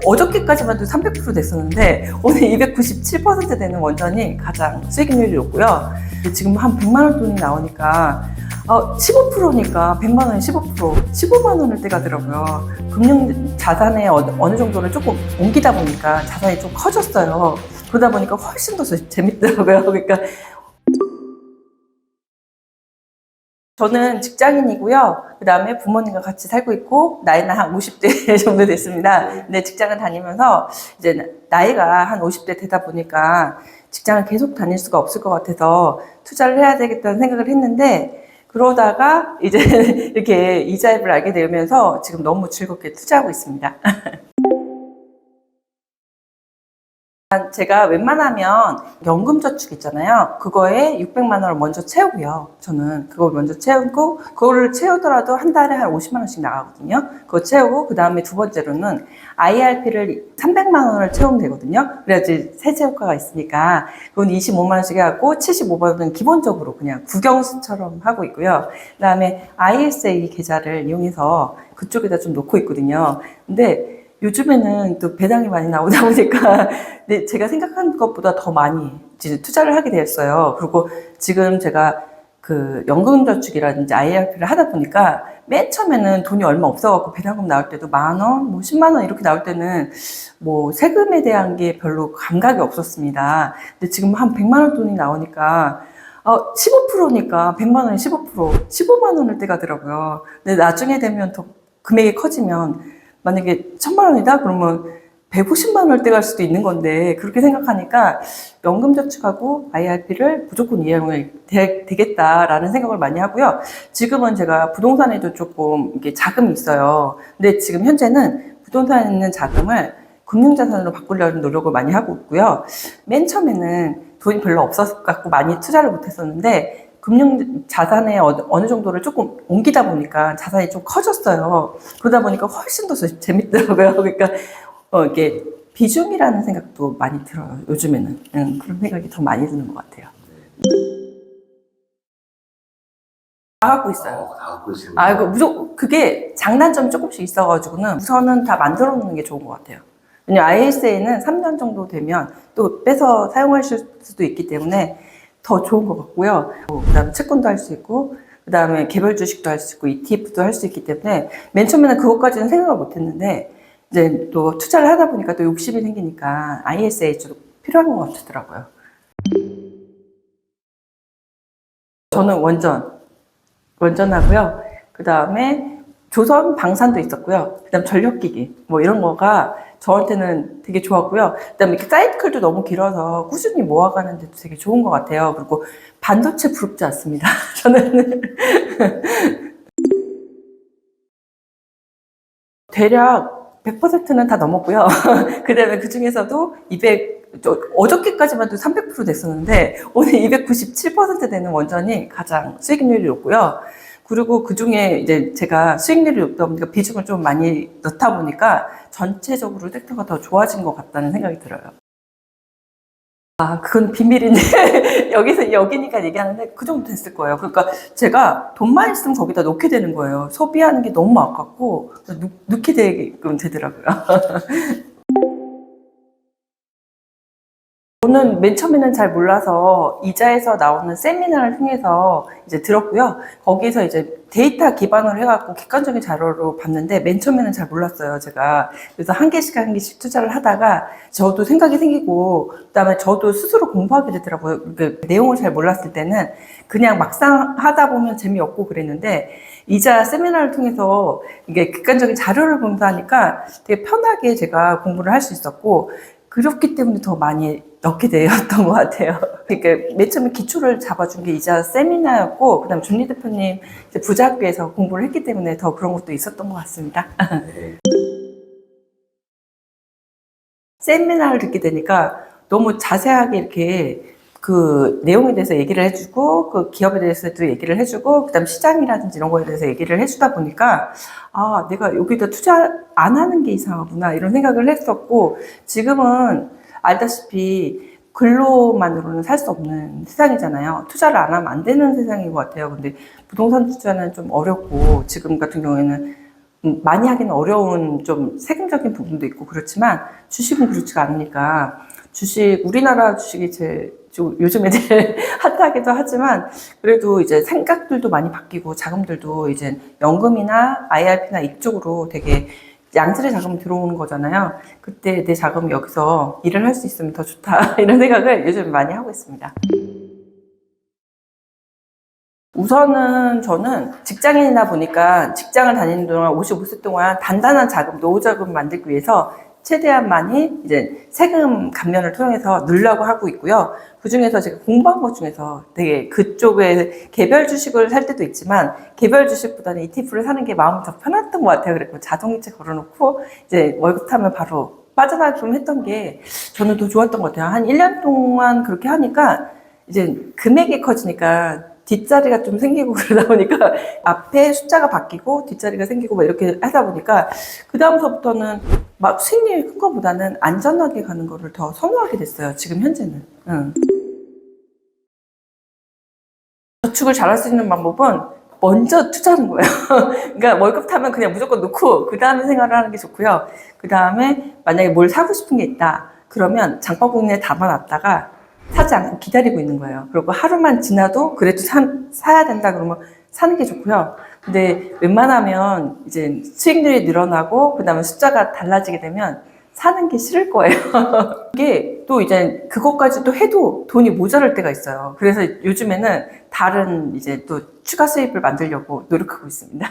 어저께까지만 해도 300% 됐었는데 오늘 297% 되는 원전이 가장 수익률이 높고요. 지금 한 100만 원 돈이 나오니까 15%니까 100만 원에 15%, 15만 원을 떼가더라고요. 금융 자산에 어느 정도를 조금 옮기다 보니까 자산이 좀 커졌어요. 그러다 보니까 훨씬 더 재밌더라고요. 그러니까 저는 직장인이고요. 그 다음에 부모님과 같이 살고 있고, 나이는 한 50대 정도 됐습니다. 근데 직장을 다니면서 이제 나이가 한 50대 되다 보니까 직장을 계속 다닐 수가 없을 것 같아서 투자를 해야 되겠다는 생각을 했는데, 그러다가 이제 이렇게 이자앱을 알게 되면서 지금 너무 즐겁게 투자하고 있습니다. 제가 웬만하면 연금저축 있잖아요. 그거에 600만 원을 먼저 채우고요. 저는 그걸 먼저 채우고, 그거를 채우더라도 한 달에 한 50만 원씩 나가거든요. 그거 채우고, 그 다음에 두 번째로는 IRP를 300만 원을 채우면 되거든요. 그래야지 세제 효과가 있으니까. 그건 25만 원씩 하고, 75만 원은 기본적으로 그냥 국영수처럼 하고 있고요. 그 다음에 ISA 계좌를 이용해서 그쪽에다 좀 놓고 있거든요. 근데 요즘에는 또 배당이 많이 나오다 보니까 네, 제가 생각한 것보다 더 많이 이제 투자를 하게 되었어요. 그리고 지금 제가 그 연금저축이라든지 IRP를 하다 보니까 맨 처음에는 돈이 얼마 없어갖고 배당금 나올 때도 10,000원, 뭐 10만 원 이렇게 나올 때는 뭐 세금에 대한 게 별로 감각이 없었습니다. 근데 지금 한 100만 원 돈이 나오니까 15%니까 100만 원에 15%, 15만 원을 떼가더라고요. 근데 나중에 되면 더 금액이 커지면 만약에 1,000만 원이다? 그러면 150만 원을 떼갈 수도 있는 건데, 그렇게 생각하니까 연금저축하고 IRP를 무조건 이용을 되겠다라는 생각을 많이 하고요. 지금은 제가 부동산에도 조금 이게 자금이 있어요. 근데 지금 현재는 부동산에 있는 자금을 금융자산으로 바꾸려는 노력을 많이 하고 있고요. 맨 처음에는 돈이 별로 없어서 많이 투자를 못했었는데, 금융 자산에 어느 정도를 조금 옮기다 보니까 자산이 좀 커졌어요. 그러다 보니까 훨씬 더 재밌더라고요. 그러니까 이게 비중이라는 생각도 많이 들어요. 요즘에는 그런 생각이 더 많이 드는 것 같아요. 다 갖고 있어요. 다 갖고 있어요. 이거 무조건 그게 장단점이 조금씩 있어가지고는 우선은 다 만들어 놓는 게 좋은 것 같아요. 왜냐면 ISA는 3년 정도 되면 또 빼서 사용하실 수도 있기 때문에 더 좋은 것 같고요. 그 다음에 채권도 할 수 있고, 그 다음에 개별 주식도 할 수 있고, ETF도 할 수 있기 때문에 맨 처음에는 그것까지는 생각을 못 했는데, 이제 또 투자를 하다 보니까 또 욕심이 생기니까 ISA도 필요한 것 같더라고요. 저는 원전하고요. 그 다음에 조선 방산도 있었고요. 그 다음 전력기기, 뭐 이런 거가 저한테는 되게 좋았고요. 그 다음에 이렇게 사이클도 너무 길어서 꾸준히 모아가는데도 되게 좋은 것 같아요. 그리고 반도체 부럽지 않습니다. 저는. 대략 100%는 다 넘었고요. 그 다음에 그 중에서도 어저께까지만 해도 300% 됐었는데 오늘 297% 되는 원전이 가장 수익률이 높고요. 그리고 그 중에 이제 제가 수익률이 높다 보니까 비중을 좀 많이 넣다 보니까 전체적으로 섹터가 더 좋아진 것 같다는 생각이 들어요. 그건 비밀인데 여기니까 얘기하는데 그 정도 됐을 거예요. 그러니까 제가 돈만 있으면 거기다 놓게 되는 거예요. 소비하는 게 너무 아깝고 넣게 되게끔 되더라고요. 저는 맨 처음에는 잘 몰라서 이자에서 나오는 세미나를 통해서 이제 들었고요. 거기서 이제 데이터 기반으로 해갖고 객관적인 자료로 봤는데 맨 처음에는 잘 몰랐어요, 제가. 그래서 한 개씩 투자를 하다가 저도 생각이 생기고 그다음에 저도 스스로 공부하게 되더라고요. 그 내용을 잘 몰랐을 때는 그냥 막상 하다 보면 재미없고 그랬는데 이자 세미나를 통해서 이게 객관적인 자료를 보면서 하니까 되게 편하게 제가 공부를 할 수 있었고 그렇기 때문에 더 많이 넣게 되었던 것 같아요. 그러니까 맨 처음에 기초를 잡아준 게 이자 세미나였고, 그 다음 준리 대표님 부자학교에서 공부를 했기 때문에 더 그런 것도 있었던 것 같습니다. 세미나를 듣게 되니까 너무 자세하게 이렇게 그 내용에 대해서 얘기를 해주고, 그 기업에 대해서도 얘기를 해주고, 그 다음 시장이라든지 이런 거에 대해서 얘기를 해주다 보니까, 내가 여기다 투자 안 하는 게 이상하구나, 이런 생각을 했었고, 지금은 알다시피 근로만으로는 살 수 없는 세상이잖아요. 투자를 안 하면 안 되는 세상인 것 같아요. 근데 부동산 투자는 좀 어렵고, 지금 같은 경우에는 많이 하기는 어려운 좀 세금적인 부분도 있고 그렇지만 주식은 그렇지가 않으니까 우리나라 주식이 요즘에 제일 핫하기도 하지만 그래도 이제 생각들도 많이 바뀌고 자금들도 이제 연금이나 IRP나 이쪽으로 되게 양질의 자금이 들어오는 거잖아요. 그때 내 자금이 여기서 일을 할 수 있으면 더 좋다 이런 생각을 요즘 많이 하고 있습니다. 우선은 저는 직장인이다 보니까 직장을 다니는 동안 55세 동안 단단한 자금, 노후 자금 만들기 위해서 최대한 많이 이제 세금 감면을 통해서 넣으려고 하고 있고요. 그 중에서 제가 공부한 것 중에서 되게 그쪽에 개별 주식을 살 때도 있지만 개별 주식보다는 ETF를 사는 게 마음이 더 편했던 것 같아요. 그래서 자동이체 걸어놓고 이제 월급 타면 바로 빠져나가기로 했던 게 저는 더 좋았던 것 같아요. 한 1년 동안 그렇게 하니까 이제 금액이 커지니까 뒷자리가 좀 생기고 그러다 보니까 앞에 숫자가 바뀌고 뒷자리가 생기고 막 이렇게 하다 보니까 그 다음서부터는 막 수익률이 큰 것보다는 안전하게 가는 거를 더 선호하게 됐어요. 지금 현재는. 저축을 잘할 수 있는 방법은 먼저 투자하는 거예요. 그러니까 월급 타면 그냥 무조건 놓고 그 다음에 생활을 하는 게 좋고요. 그 다음에 만약에 뭘 사고 싶은 게 있다. 그러면 장바구니에 담아놨다가 사지 않고 기다리고 있는 거예요. 그리고 하루만 지나도 그래도 사야 된다 그러면 사는 게 좋고요. 근데 웬만하면 이제 수익률이 늘어나고 그다음에 숫자가 달라지게 되면 사는 게 싫을 거예요. 이게 또 이제 그것까지 또 해도 돈이 모자랄 때가 있어요. 그래서 요즘에는 다른 이제 또 추가 수입을 만들려고 노력하고 있습니다.